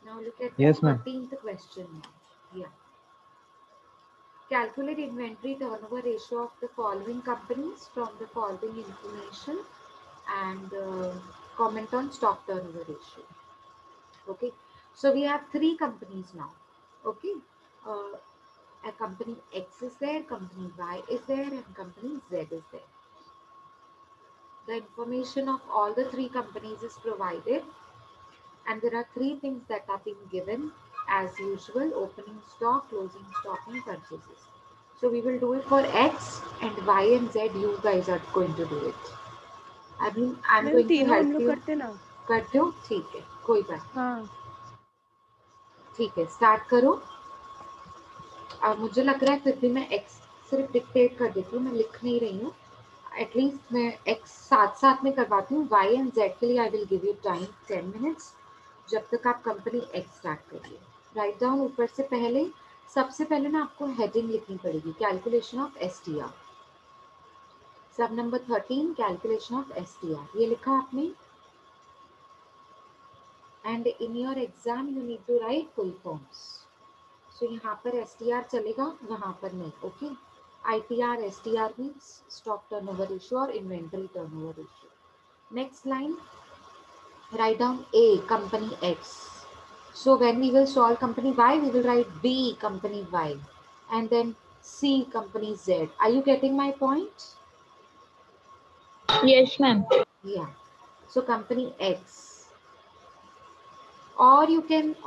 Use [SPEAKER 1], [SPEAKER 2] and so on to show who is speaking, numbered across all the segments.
[SPEAKER 1] Now look at the
[SPEAKER 2] Yes, ma'am.
[SPEAKER 1] 13th question now. Yeah. Calculate inventory turnover ratio of the following companies from the following information and comment on stock turnover ratio. Okay. So we have three companies now. Okay. Uh, a company X is there, company Y is there, and company Z is there. The information of all the three companies is provided, and there are three things that are being given as usual: opening stock, closing stock, and purchases. So we will do it for X and Y and Z. You guys are going to do it. I mean, I'm
[SPEAKER 3] ma'am
[SPEAKER 1] going to
[SPEAKER 3] तीनों हम
[SPEAKER 1] help
[SPEAKER 3] लोग
[SPEAKER 1] you.
[SPEAKER 3] करते ना.
[SPEAKER 1] करते हो? ठीक है, कोई बात नहीं.
[SPEAKER 3] हाँ.
[SPEAKER 1] ठीक है, स्टार्ट करो. मुझे लग रहा है फिर भी मैं X सिर्फ डिक्टेट कर देती हूँ, मैं लिख नहीं रही हूँ. एटलीस्ट मैं X साथ साथ में करवाती हूँ. Y एंड Z के लिए I will give you time 10 minutes, जब तक आप कंपनी X स्टार्ट करिए. Write down. ऊपर से पहले सबसे पहले ना आपको हेडिंग लिखनी पड़ेगी, कैलकुलेशन ऑफ STR. सब नंबर 13, कैलकुलेशन ऑफ STR. ये लिखा आपने. And in your exam you need to write full forms. So यहाँ पर STR चलेगा, यहाँ पर नहीं. Okay. ITR STR means stock turnover ratio और inventory turnover ratio. Next line. Write down A, company X. So when we will solve company Y, we will write B, company Y, and then C, company Z. Are you getting my point?
[SPEAKER 4] Yes, ma'am.
[SPEAKER 1] Yeah. So company X. Or you can wait.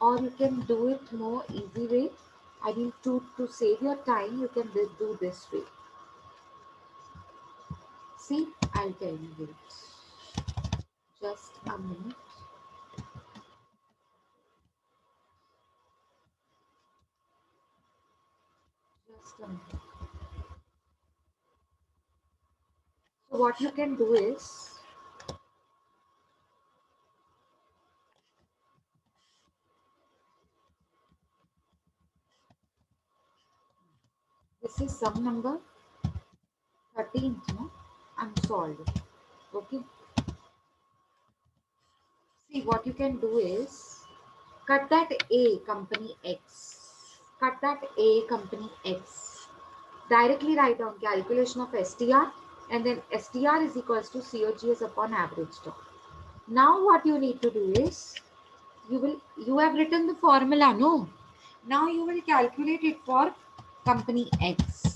[SPEAKER 1] Or you can do it more easy way. I mean, to save your time, you can do this way. See, I'll tell you. Wait. Just a minute. Just a minute. So what you can do is, this is sum number 13th, no? Unsolved. Okay. See, what you can do is, cut that A, company X. Cut that A, company X. Directly write down calculation of STR, and then STR is equals to COGS upon average stock. Now what you need to do is, you have written the formula, no? Now you will calculate it for company X.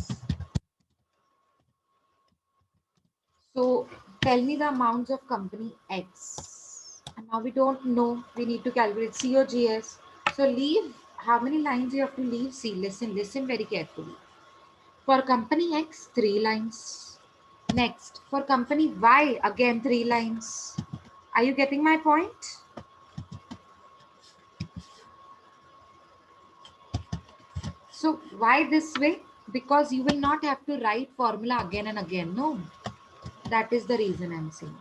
[SPEAKER 1] So tell me the amounts of company X. And now we don't know. We need to calculate COGS. So leave, how many lines you have to leave? See, listen very carefully. For company X, 3 lines. Next, for company Y, again 3 lines. Are you getting my point? So why this way? Because you will not have to write formula again and again. No, that is the reason I'm saying.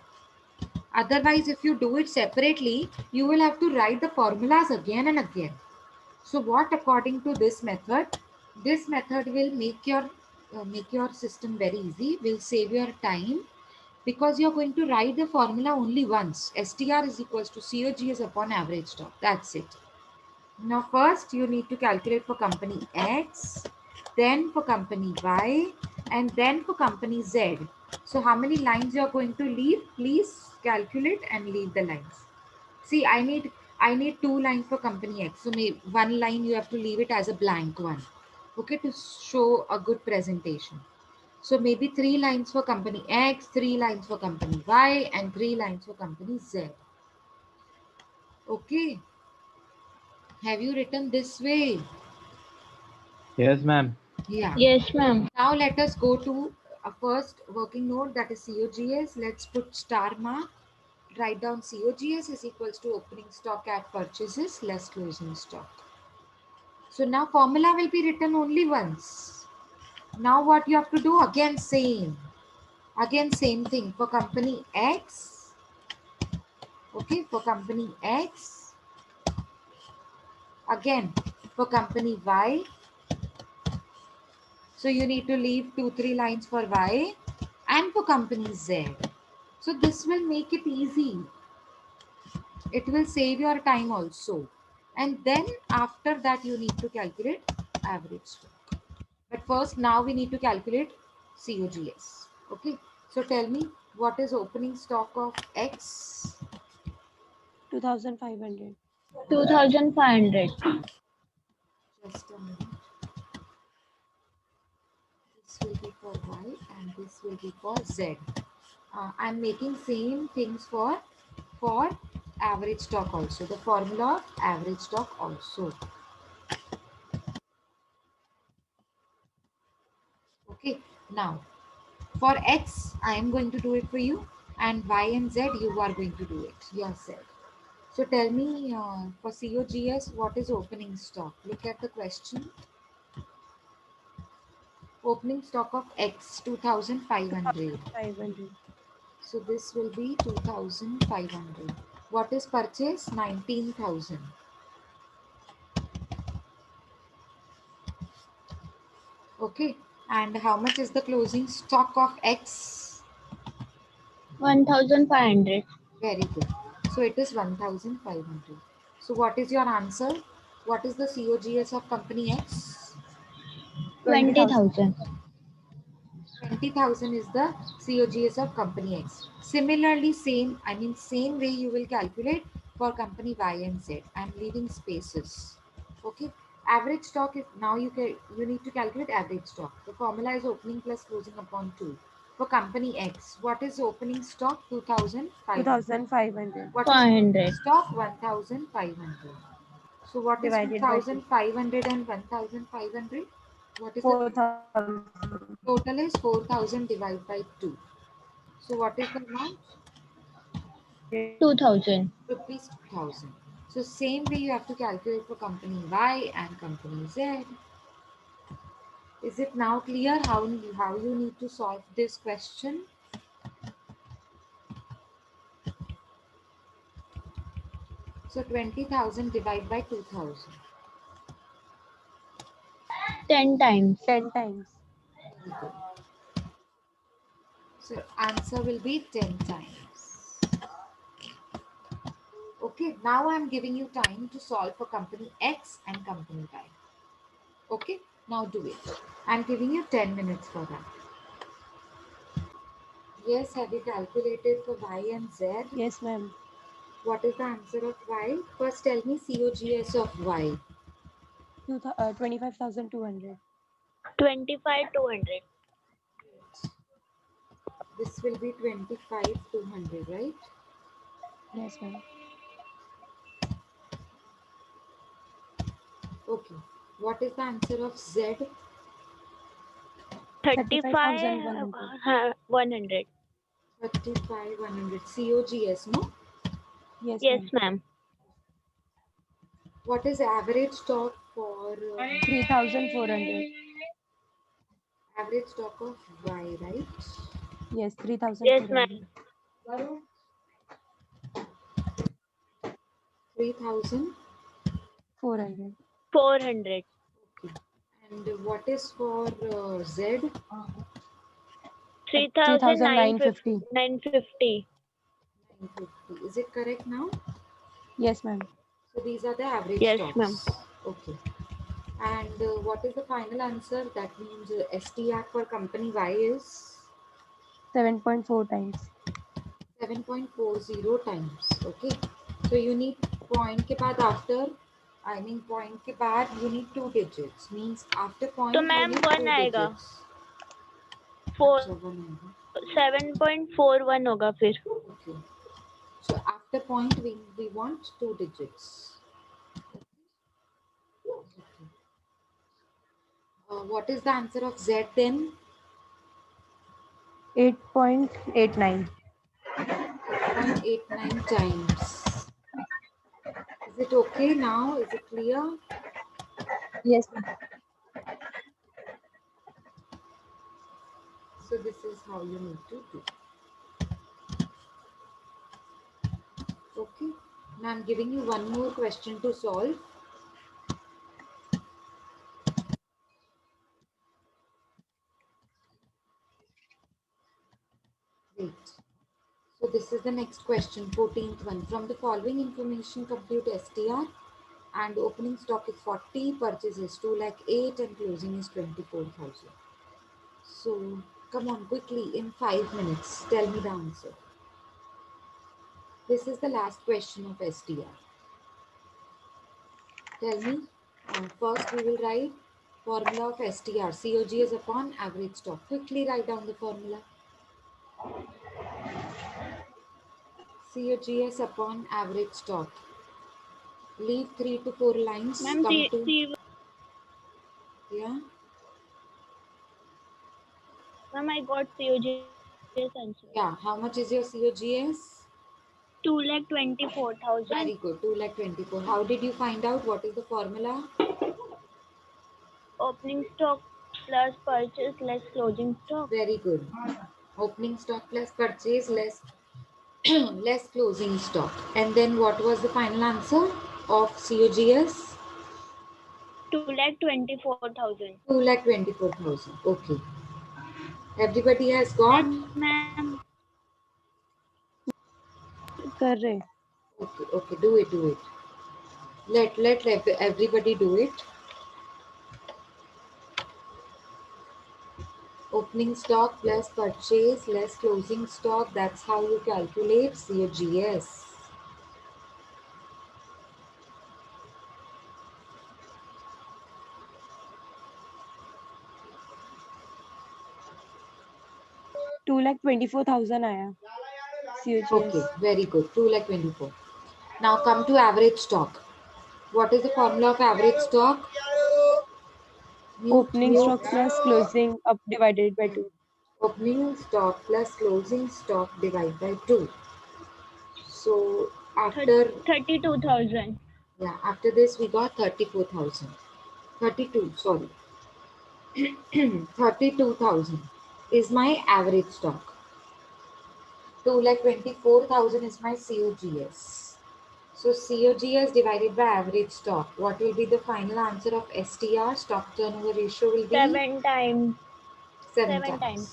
[SPEAKER 1] Otherwise, if you do it separately, you will have to write the formulas again and again. So what, according to this method will make your system very easy, will save your time, because you're going to write the formula only once. STR is equals to COGS upon average stock. That's it. Now first you need to calculate for company X, then for company Y, and then for company Z. So how many lines you are going to leave? Please calculate and leave the lines. See, I need 2 lines for company X. So one line you have to leave it as a blank one. Okay, to show a good presentation. So maybe 3 lines for company X, 3 lines for company Y, and 3 lines for company Z. Okay. Have you written this way?
[SPEAKER 2] Yes, ma'am.
[SPEAKER 1] Yeah.
[SPEAKER 4] Yes, ma'am.
[SPEAKER 1] Now let us go to a first working note, that is COGS. Let's put star mark. Write down COGS is equals to opening stock at purchases less closing stock. So now formula will be written only once. Now what you have to do? Again same thing for company X. Okay, for company X. Again for company Y. So you need to leave 2-3 lines for Y, and for company Z. So this will make it easy. It will save your time also. And then after that you need to calculate average stock. But first now we need to calculate COGS. Okay. So tell me, what is opening stock of X?
[SPEAKER 3] 2,500.
[SPEAKER 4] 2,500.
[SPEAKER 1] Just a minute. This will be for Y and this will be for Z. I'm making same things for average stock also. The formula of average stock also. Okay. Now for X, I am going to do it for you, and Y and Z, you are going to do it yourself. So tell me, for COGS, what is opening stock? Look at the question. Opening stock of X, 2,500.
[SPEAKER 3] 500.
[SPEAKER 1] So this will be 2,500. What is purchase? 19,000. Okay. And how much is the closing stock of X?
[SPEAKER 4] 1,500.
[SPEAKER 1] Very good. So it is 1,500. So what is your answer? What is the COGS of company X?
[SPEAKER 4] 20,000.
[SPEAKER 1] 20,000 is the COGS of company X. Similarly, same way you will calculate for company Y and Z. I'm leaving spaces. Okay. Average stock is now you need to calculate average stock. The formula is opening plus closing upon 2. For company X, what is opening stock? 2,500.
[SPEAKER 3] 2,500.
[SPEAKER 1] What is
[SPEAKER 4] 500.
[SPEAKER 1] stock? 1,500. So what is
[SPEAKER 3] Divided by
[SPEAKER 1] 2,500 and 1,500? What is the
[SPEAKER 3] 4,000.
[SPEAKER 1] total? Is 4,000 divided by 2. So what is the amount?
[SPEAKER 4] 2,000.
[SPEAKER 1] Rupees 2,000. So same way you have to calculate for company Y and company Z. Is it now clear how you need to solve this question? So 20,000 divided by 2,000.
[SPEAKER 4] 10 times.
[SPEAKER 3] 10 times.
[SPEAKER 1] Very good. So answer will be 10 times. Okay, now I'm giving you time to solve for company X and company Y. Okay, now do it. I'm giving you 10 minutes for that. Yes, have you calculated for Y and Z?
[SPEAKER 3] Yes, ma'am.
[SPEAKER 1] What is the answer of Y? First tell me COGS of Y.
[SPEAKER 3] 25,200.
[SPEAKER 4] 25,200.
[SPEAKER 1] This will be 25,200, right?
[SPEAKER 3] Yes, ma'am.
[SPEAKER 1] Okay. What is the answer of Z?
[SPEAKER 3] 35,100.
[SPEAKER 4] 100.
[SPEAKER 1] 35,100. COGS, no?
[SPEAKER 3] Yes,
[SPEAKER 4] Yes,
[SPEAKER 3] ma'am.
[SPEAKER 4] ma'am.
[SPEAKER 1] What is average stock for
[SPEAKER 3] 3,400.
[SPEAKER 1] average stock of Y, right?
[SPEAKER 3] Yes,
[SPEAKER 4] Yes, ma'am.
[SPEAKER 3] 3,400.
[SPEAKER 1] 3,000.
[SPEAKER 3] 400.
[SPEAKER 4] 400.
[SPEAKER 1] Okay. And what is for Z?
[SPEAKER 4] 3,950.
[SPEAKER 3] 3,950.
[SPEAKER 4] 950.
[SPEAKER 1] 950. Is it correct now?
[SPEAKER 3] Yes, ma'am.
[SPEAKER 1] So these are the average
[SPEAKER 4] Yes, ma'am.
[SPEAKER 1] stocks. Okay. And what is the final answer? That means STR for company Y is
[SPEAKER 3] 7.4 times.
[SPEAKER 1] 7.40 times. Okay. So you need point ke baad after, point ke baad you need 2 digits. Means after point
[SPEAKER 4] तो
[SPEAKER 1] you
[SPEAKER 4] ma'am
[SPEAKER 1] need
[SPEAKER 4] 1
[SPEAKER 1] 2
[SPEAKER 4] आएगा.
[SPEAKER 1] digits.
[SPEAKER 4] 4
[SPEAKER 1] अच्छा, 1 आएगा.
[SPEAKER 4] 7.41 होगा फिर.
[SPEAKER 1] Okay. So after point we want 2 digits. Okay. What is the answer of Z then?
[SPEAKER 3] 8.89.
[SPEAKER 1] 8.89 times. Is it okay now? Is it clear?
[SPEAKER 3] Yes, ma'am.
[SPEAKER 1] So this is how you need to do. Okay. Now I'm giving you one more question to solve. Wait. So this is the next question, 14th one. From the following information, compute STR, and opening stock is 40, purchase is 2 lakh 8, and closing is 24,000. So come on, quickly, in 5 minutes, tell me the answer. This is the last question of STR. Tell me. First, we will write formula of STR. COGS upon average stock. Quickly write down the formula. COGS upon average stock. Leave 3 to 4 lines.
[SPEAKER 4] Ma'am,
[SPEAKER 1] Come to
[SPEAKER 4] ma'am,
[SPEAKER 1] yeah.
[SPEAKER 4] I got COGS answer.
[SPEAKER 1] Yeah. How much is your COGS?
[SPEAKER 4] 2,24,000.
[SPEAKER 1] Very good. 2 lakh 24. How did you find out? What is the formula?
[SPEAKER 4] Opening stock plus purchase less closing stock.
[SPEAKER 1] Very good. Opening stock plus purchase less less closing stock. And then what was the final answer of COGS?
[SPEAKER 4] 2,24,000.
[SPEAKER 1] 2 lakh 24,000. Okay. Everybody has got?
[SPEAKER 4] And ma'am,
[SPEAKER 3] कर रहे.
[SPEAKER 1] Okay, okay, do it, do it. Let everybody do it. Opening stock plus purchase less closing stock. That's how you calculate COGS.
[SPEAKER 3] Two lakh 24,000 आया. COGS.
[SPEAKER 1] Okay, very good. 2 lakh 24. Now come to average stock. What is the formula of average stock?
[SPEAKER 3] Opening stock plus closing up divided by 2.
[SPEAKER 1] Opening stock plus closing stock divided by 2. So after
[SPEAKER 4] 32,000.
[SPEAKER 1] yeah, after this we got 34,000. 32, sorry. 32,000 is my average stock. 2,24,000 is my COGS. So COGS divided by average stock. What will be the final answer of STR? Stock turnover ratio will be
[SPEAKER 4] 7 times.
[SPEAKER 1] 7
[SPEAKER 4] 7
[SPEAKER 1] times.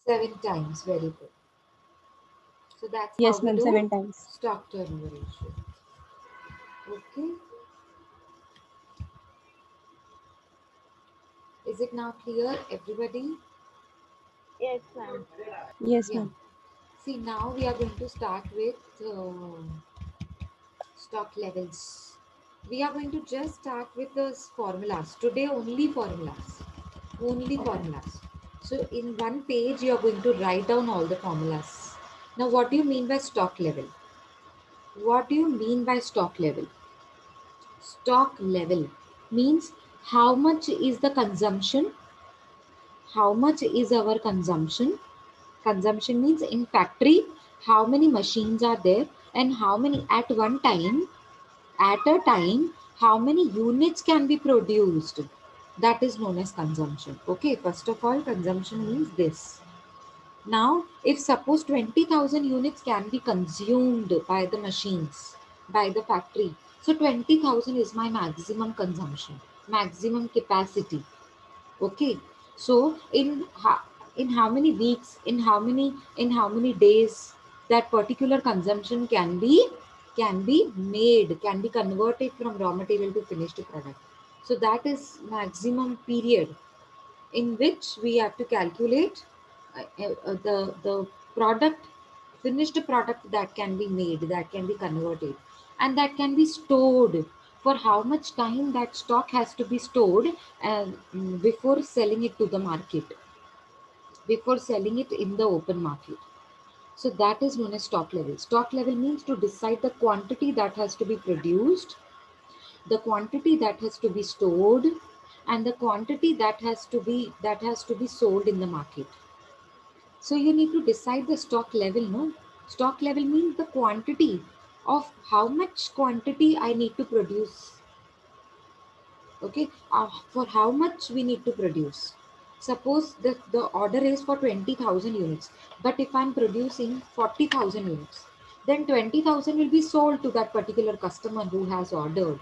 [SPEAKER 1] 7 times. Very good. So that's
[SPEAKER 3] Yes,
[SPEAKER 1] how we
[SPEAKER 3] ma'am.
[SPEAKER 1] do
[SPEAKER 3] 7 times.
[SPEAKER 1] stock turnover ratio. Okay. Is it now clear, everybody?
[SPEAKER 4] Yes, ma'am.
[SPEAKER 3] Yes,
[SPEAKER 1] Yeah.
[SPEAKER 3] ma'am.
[SPEAKER 1] See, now we are going to start with stock levels. We are going to just start with those formulas. Today, only formulas. Only formulas. So, in one page, you are going to write down all the formulas. Now, what do you mean by stock level? What do you mean by stock level? Stock level means how much is the consumption? How much is our consumption? Consumption means in factory, how many machines are there and how many at one time, at a time, how many units can be produced. That is known as consumption. Okay, first of all, consumption means this. Now, if suppose 20,000 units can be consumed by the machines, by the factory, so 20,000 is my maximum consumption, maximum capacity. Okay, so in how many weeks, in how many days that particular consumption can be made, can be converted from raw material to finished product. So that is maximum period in which we have to calculate the product, finished product that can be made, that can be converted, and that can be stored. For how much time that stock has to be stored before selling it to the market, before selling it in the open market. So that is known as stock level. Stock level means to decide the quantity that has to be produced, the quantity that has to be stored, and the quantity that has to be sold in the market. So you need to decide the stock level, no? Stock level means the quantity of how much quantity I need to produce. Okay, for how much we need to produce. Suppose the order is for 20,000 units, but if I'm producing 40,000 units, then 20,000 will be sold to that particular customer who has ordered.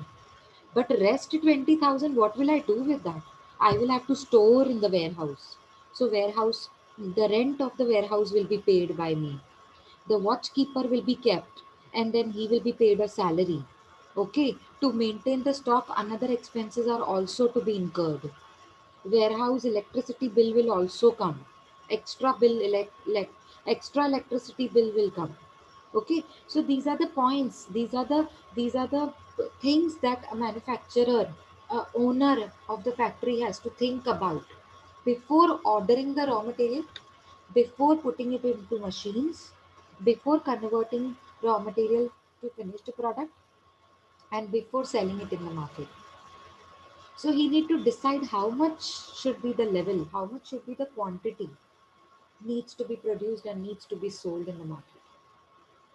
[SPEAKER 1] But rest 20,000, what will I do with that? I will have to store in the warehouse. So warehouse, the rent of the warehouse will be paid by me. The watchkeeper will be kept, and then he will be paid a salary. Okay, to maintain the stock, another expenses are also to be incurred. Warehouse electricity bill will also come. Extra bill, extra electricity bill will come. Okay, so these are the points. These are the things that a manufacturer, a owner of the factory has to think about before ordering the raw material, before putting it into machines, before converting raw material to finished product, and before selling it in the market. So he need to decide how much should be the level, how much should be the quantity needs to be produced and needs to be sold in the market.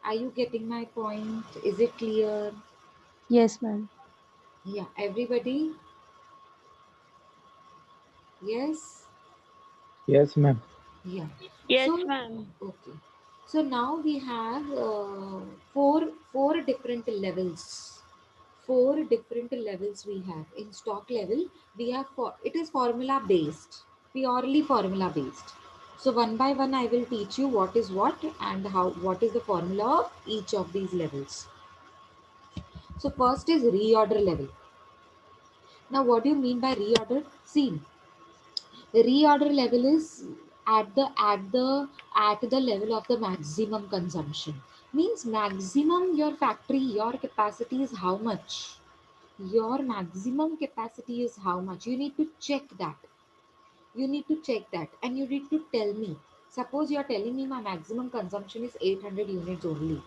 [SPEAKER 1] Are you getting my point? Is it clear?
[SPEAKER 3] Yes, ma'am.
[SPEAKER 1] Yeah, everybody? Yes?
[SPEAKER 2] Yes, ma'am.
[SPEAKER 1] Yeah.
[SPEAKER 4] Yes,
[SPEAKER 1] So,
[SPEAKER 4] ma'am.
[SPEAKER 1] okay. So now we have four different levels. Four different levels we have. In stock level, we have it is formula based, purely formula based. So one by one, I will teach you what is what and how what is the formula of each of these levels. So first is reorder level. Now, what do you mean by reorder? See, reorder level is at the level of the maximum consumption. Means maximum your factory, your capacity is how much? Your maximum capacity is how much? You need to check that. You need to check that and you need to tell me. Suppose you are telling me my maximum consumption is 800 units only,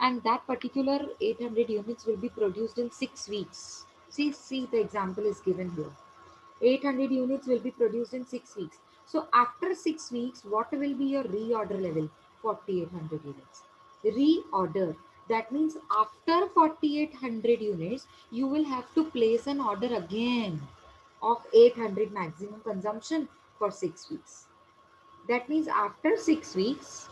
[SPEAKER 1] and that particular 800 units will be produced in 6 weeks. See, the example is given here. 800 units will be produced in 6 weeks. So after 6 weeks, what will be your reorder level? 4800 units. Reorder. That means after 4800 units, you will have to place an order again of 800 maximum consumption for 6 weeks. That means after 6 weeks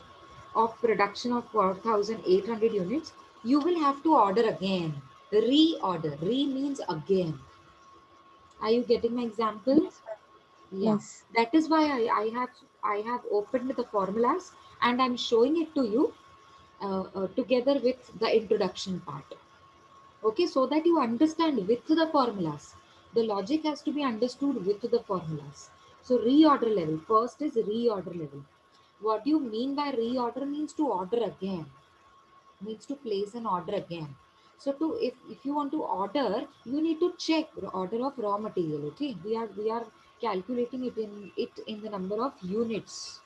[SPEAKER 1] of production of 4800 units, you will have to order again. Reorder. Re means again. Are you getting my example?
[SPEAKER 3] Yes, ma'am.
[SPEAKER 1] Yeah,
[SPEAKER 3] Yes.
[SPEAKER 1] that is why I have opened the formulas and I'm showing it to you together with the introduction part. Okay, so that you understand with the formulas. The logic has to be understood with the formulas. So reorder level. First is reorder level. What do you mean by reorder? Means to order again. Means to place an order again. So to if you want to order, you need to check the order of raw material. Okay, we are calculating it in the number of units.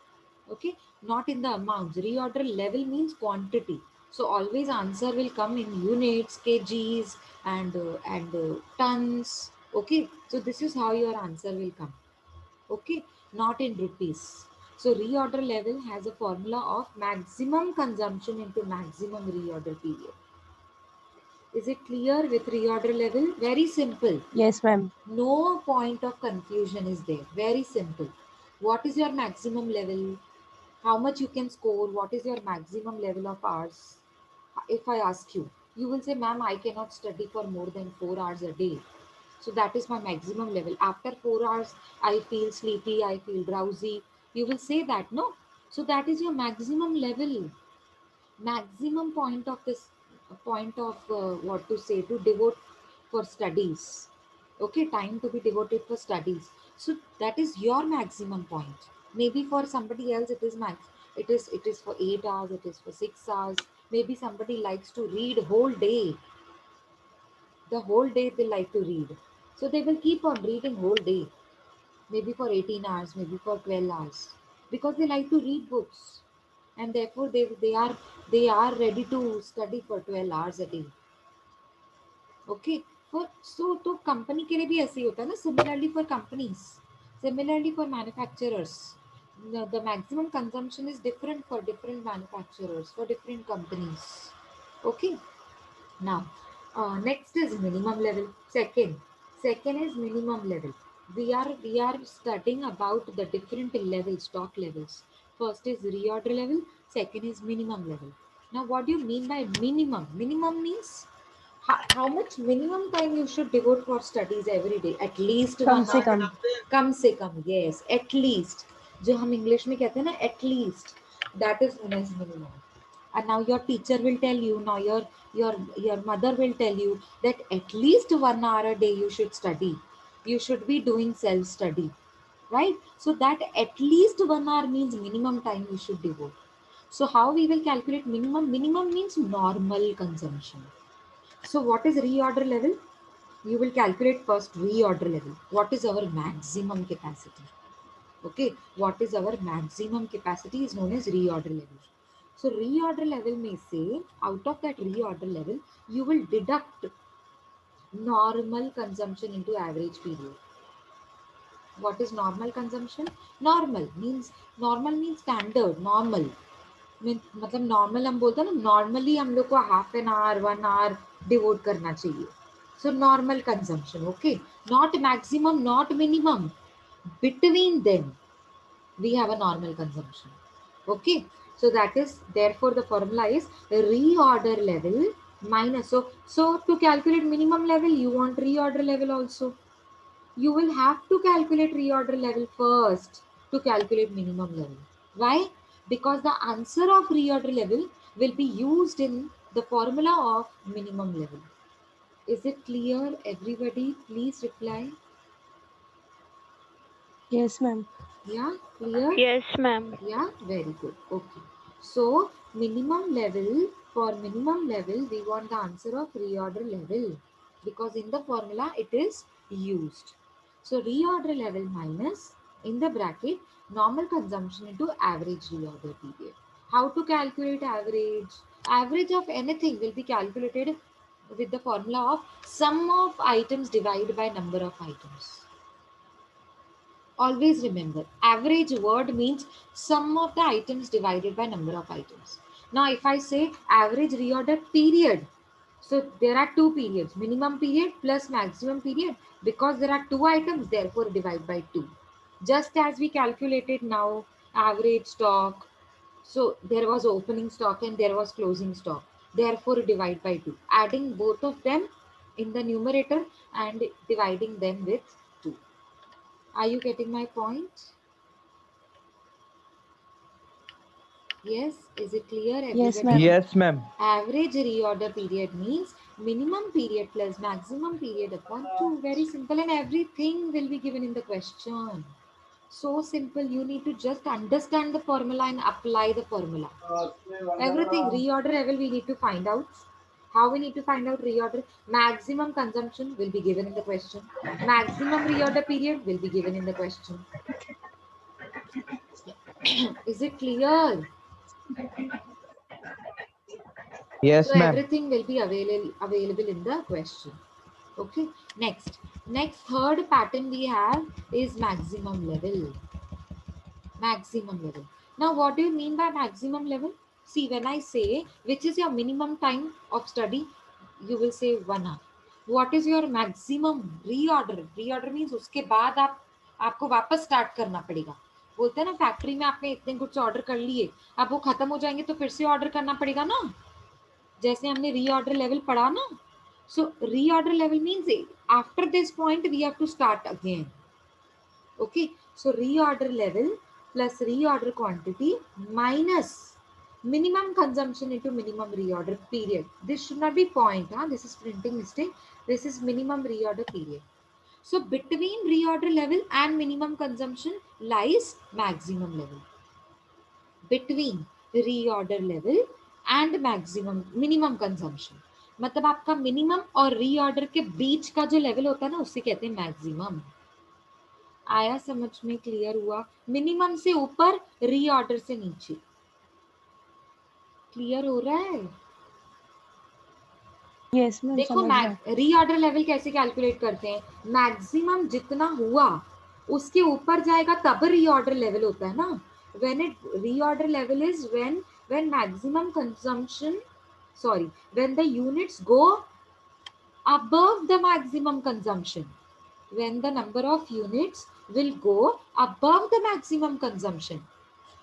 [SPEAKER 1] Okay, not in the amounts. Reorder level means quantity. So always answer will come in units, kgs, and tons. Okay, so this is how your answer will come. Okay, not in rupees. So reorder level has a formula of maximum consumption into maximum reorder period. Is it clear with reorder level? Very simple.
[SPEAKER 3] Yes, ma'am.
[SPEAKER 1] No point of confusion is there. Very simple. What is your maximum level? How much you can score? What is your maximum level of hours? If I ask you, you will say, ma'am, I cannot study for more than 4 hours a day. So that is my maximum level. After 4 hours, I feel sleepy, I feel drowsy. You will say that, no? So that is your maximum level, maximum point of this point of what to say to devote for studies. Okay, time to be devoted for studies. So that is your maximum point. Maybe for somebody else, it is max. It is for 8 hours. It is for 6 hours. Maybe somebody likes to read whole day, the whole day they like to read, so they will keep on reading whole day, maybe for 18 hours, maybe for 12 hours, because they like to read books, and therefore they are ready to study for 12 hours a day. Okay, for so तो company के लिए भी ऐसे ही होता है ना. Similarly for companies, similarly for manufacturers, the maximum consumption is different for different manufacturers, for different companies. Okay. Now, next is minimum level. Second is minimum level. We are studying about the different levels, stock levels. First is reorder level. Second is minimum level. Now, what do you mean by minimum? Minimum means how much minimum time you should devote for studies every day. At least
[SPEAKER 3] कम
[SPEAKER 1] 1
[SPEAKER 3] से
[SPEAKER 1] hour.
[SPEAKER 3] कम.
[SPEAKER 1] कम से कम. Yes, at least. जो हम English में कहते हैं ना, at least. That is known as minimum. and now your teacher will tell you, now your mother will tell you that at least 1 hour a day you should study, you should be doing self study, right? So that at least 1 hour means minimum time you should devote. So how we will calculate minimum? Minimum means normal consumption. So what is reorder level? You will calculate first reorder level. What is our maximum capacity? Okay, what is our maximum capacity is known as reorder level. So reorder level may say out of that reorder level, you will deduct normal consumption into average period. What is normal consumption? Normal means standard, normal. मतलब normal हम बोलते हैं ना, normally हम लोग को half an hour 1 hour devote करना चाहिए. So normal consumption, okay, not maximum, not minimum, between them we have a normal consumption. Okay, so that is, therefore the formula is reorder level minus, so to calculate minimum level you want reorder level also. You will have to calculate reorder level first to calculate minimum level. Why? Because the answer of reorder level will be used in the formula of minimum level. Is it clear, everybody? Please reply.
[SPEAKER 3] Yes, ma'am.
[SPEAKER 1] Yeah, clear?
[SPEAKER 4] Yes, ma'am.
[SPEAKER 1] Yeah, very good. Okay. So minimum level, for minimum level, we want the answer of reorder level because in the formula it is used. So reorder level minus in the bracket normal consumption into average reorder period. How to calculate average? Average of anything will be calculated with the formula of sum of items divided by number of items. Always remember, average word means sum of the items divided by number of items. Now, if I say average reorder period, so there are two periods, minimum period plus maximum period. Because there are two items, therefore divide by 2. Just as we calculated now, average stock. So there was opening stock and there was closing stock. Therefore divide by 2. Adding both of them in the numerator and dividing them with 2. Are you getting my point? Yes, is it clear,
[SPEAKER 3] Yes,
[SPEAKER 1] everybody?
[SPEAKER 3] ma'am.
[SPEAKER 2] Yes, ma'am.
[SPEAKER 1] Average reorder period means minimum period plus maximum period upon 2. Very simple, and everything will be given in the question. So simple, you need to just understand the formula and apply the formula. Everything, reorder level we need to find out. How we need to find out reorder? Maximum consumption will be given in the question. Maximum reorder period will be given in the question. Is it clear?
[SPEAKER 2] Yes,
[SPEAKER 1] So
[SPEAKER 2] ma'am.
[SPEAKER 1] everything will be available in the question. Okay. Next third pattern we have is maximum level. Maximum level. Now, what do you mean by maximum level? See, when I say which is your minimum time of study, you will say 1 hour. What is your maximum reorder? Reorder means उसके बाद आपको वापस start करना पड़ेगा. बोलते हैं ना, factory में आपने इतने गुड्स ऑर्डर कर लिए, अब वो खत्म हो जाएंगे तो फिर से ऑर्डर करना पड़ेगा ना, जैसे हमने रीऑर्डर लेवल पढ़ा ना. So reorder level means after this point we have to start again. Okay, so reorder level plus reorder quantity minus minimum consumption into minimum reorder period. This should not be point, this is printing mistake. This is minimum reorder period. So between reorder level and minimum consumption lies maximum level. Between reorder level and minimum consumption, मतलब आपका minimum और reorder के बीच का जो level होता है ना, उसे कहते हैं मैक्सिमम. आया समझ में? क्लियर हुआ? मिनिमम से ऊपर, रीऑर्डर से नीचे. क्लियर हो रहा है?
[SPEAKER 3] Yes, ma'am.
[SPEAKER 1] देखो,
[SPEAKER 3] समझ गए.
[SPEAKER 1] रीऑर्डर लेवल कैसे कैलकुलेट करते हैं? मैक्सिमम जितना हुआ उसके ऊपर जाएगा तब रीऑर्डर लेवल होता है ना. When reorder level is when maximum consumption, sorry, when the units go above the maximum consumption. When the number of units will go above the maximum consumption,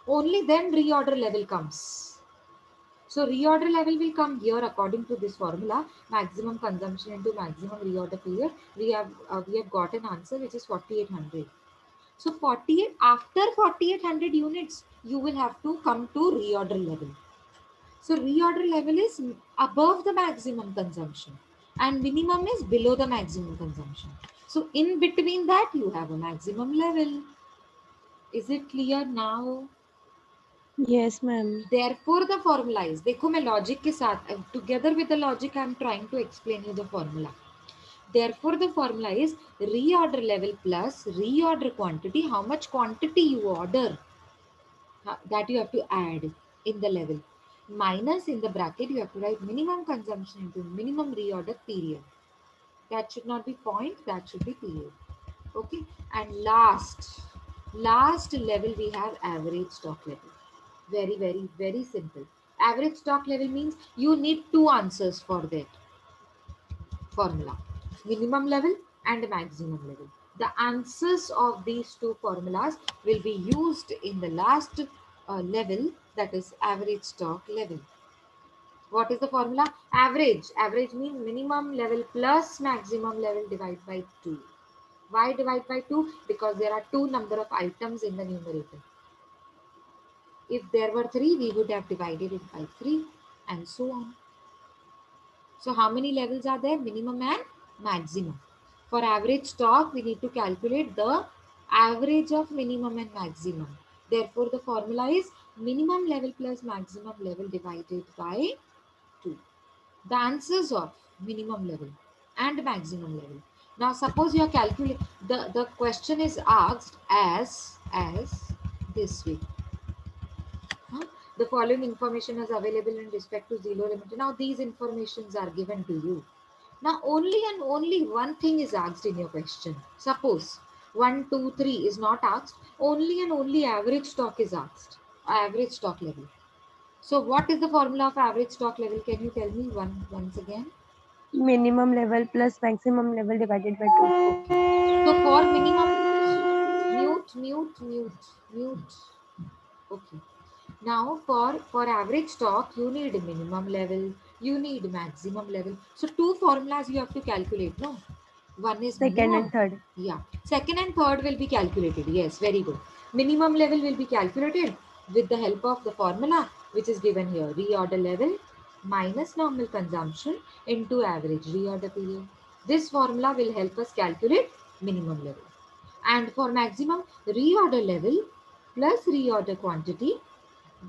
[SPEAKER 1] only then reorder level comes. So reorder level will come here according to this formula, maximum consumption into maximum reorder period. We have got an answer which is 4800. So 48, after 4800 units you will have to come to reorder level. So reorder level is above the maximum consumption and minimum is below the maximum consumption. So in between that you have a maximum level. Is it clear now?
[SPEAKER 3] Yes, ma'am.
[SPEAKER 1] Therefore the formula is, देखो मैं logic के साथ, together with the logic I am trying to explain you the formula. Therefore the formula is reorder level plus reorder quantity, how much quantity you order, that you have to add in the level, minus in the bracket you have to write minimum consumption into minimum reorder period. That should not be point, that should be period. Okay, and last level we have average stock level. Very, very, very simple. Average stock level means you need two answers for that formula, minimum level and maximum level. The answers of these two formulas will be used in the last level, that is average stock level. What is the formula? Average. Average means minimum level plus maximum level divided by 2. Why divide by 2? Because there are two number of items in the numerator. If there were 3, we would have divided it by 3 and so on. So how many levels are there? Minimum and maximum. For average stock, we need to calculate the average of minimum and maximum. Therefore, the formula is minimum level plus maximum level divided by 2. The answers of minimum level and maximum level. Now, suppose you are calculating, the question is asked as this way. The following information is available in respect to zero limit. Now, these informations are given to you. Now, only and only one thing is asked in your question. Suppose 1, 2, 3 is not asked. Only and only average stock is asked. Average stock level. So, what is the formula of average stock level? Can you tell me once again?
[SPEAKER 3] Minimum level plus maximum level divided by 2.
[SPEAKER 1] So, for minimum, mute. Okay. Now for average stock, you need minimum level, you need maximum level. So two formulas you have to calculate, no? One is
[SPEAKER 3] Second
[SPEAKER 1] minimum.
[SPEAKER 3] and third.
[SPEAKER 1] Yeah. Second and third will be calculated. Yes, very good. Minimum level will be calculated with the help of the formula which is given here. Reorder level minus normal consumption into average reorder period. This formula will help us calculate minimum level. And for maximum, reorder level plus reorder quantity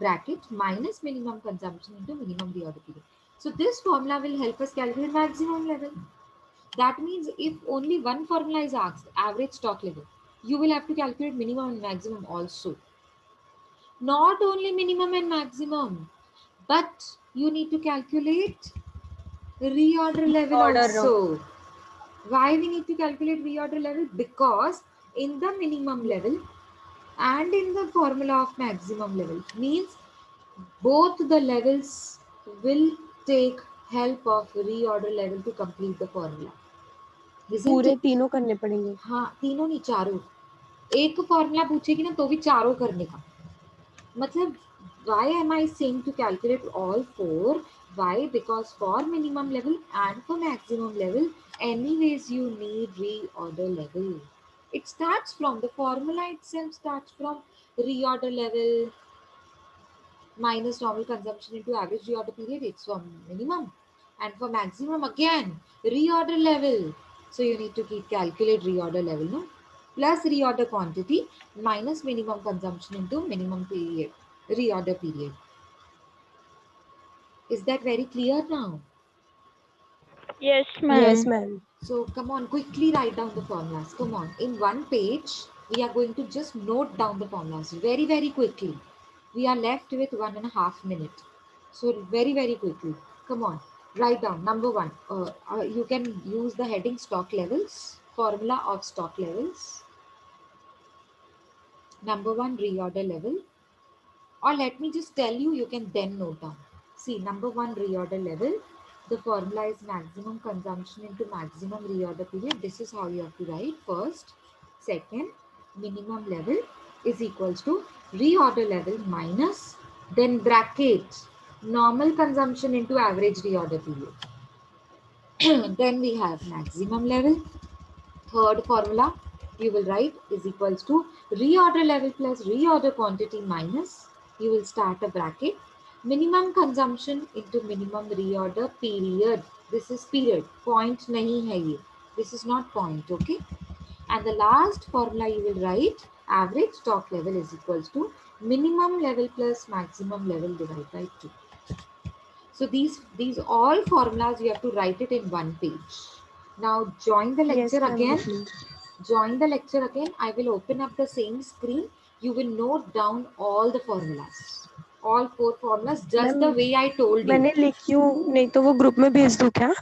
[SPEAKER 1] bracket minus minimum consumption into minimum reorder period. So this formula will help us calculate maximum level. That means if only one formula is asked, average stock level, you will have to calculate minimum and maximum also. Not only minimum and maximum, but you need to calculate reorder level
[SPEAKER 3] Order row.
[SPEAKER 1] also. Why we need to calculate reorder level? Because in the minimum level and in the formula of maximum level means both the levels will take help of reorder level to complete the formula. Isn't
[SPEAKER 3] पूरे
[SPEAKER 1] it?
[SPEAKER 3] तीनों करने पड़ेंगे.
[SPEAKER 1] हाँ, तीनों नहीं, चारों. एक formula पूछेगी ना तो भी चारों करने का. मतलब why am I saying to calculate all four? Why? Because for minimum level and for maximum level, anyways you need reorder level. It starts from the formula itself, starts from reorder level minus normal consumption into average reorder period. It's for minimum. And for maximum, again, reorder level. So you need to keep calculate reorder level, no? Plus reorder quantity minus minimum consumption into minimum period, reorder period. Is that very clear now?
[SPEAKER 4] Yes, ma'am.
[SPEAKER 3] Yes, ma'am.
[SPEAKER 1] So come on, quickly write down the formulas. Come on, in one page, we are going to just note down the formulas very, very quickly. We are left with 1.5 minutes. So very, very quickly. Come on, write down. Number one, you can use the heading stock levels, formula of stock levels. Number one, reorder level. Or let me just tell you, you can then note down. See, number one, reorder level. The formula is maximum consumption into maximum reorder period. This is how you have to write first. Second, minimum level is equals to reorder level minus, then bracket, normal consumption into average reorder period. Then we have maximum level. Third formula you will write is equals to reorder level plus reorder quantity minus, you will start a bracket, minimum consumption into minimum reorder period. This is period. Point nahi hai ye. This is not point. Okay. And the last formula you will write, average stock level is equals to minimum level plus maximum level divided by 2. So these all formulas you have to write it in one page. Now join the
[SPEAKER 3] Yes,
[SPEAKER 1] lecture
[SPEAKER 3] ma'am.
[SPEAKER 1] again.
[SPEAKER 3] Got you.
[SPEAKER 1] Join the lecture again. I will open up the same screen. You will note down all the formulas. All 4 formulas just the
[SPEAKER 3] ma'am
[SPEAKER 1] way I told you.
[SPEAKER 3] मैंने लिखी हूँ, नहीं तो वो group में भेज दूँ क्या?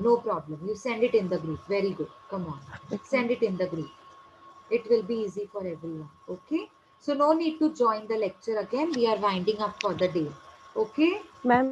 [SPEAKER 1] No problem. You send it in the group. Very good. Come on.
[SPEAKER 3] Okay.
[SPEAKER 1] Send it in the group. It will be easy for everyone. Okay. So no need to join the lecture again. We are winding up for the day. Okay.
[SPEAKER 3] Ma'am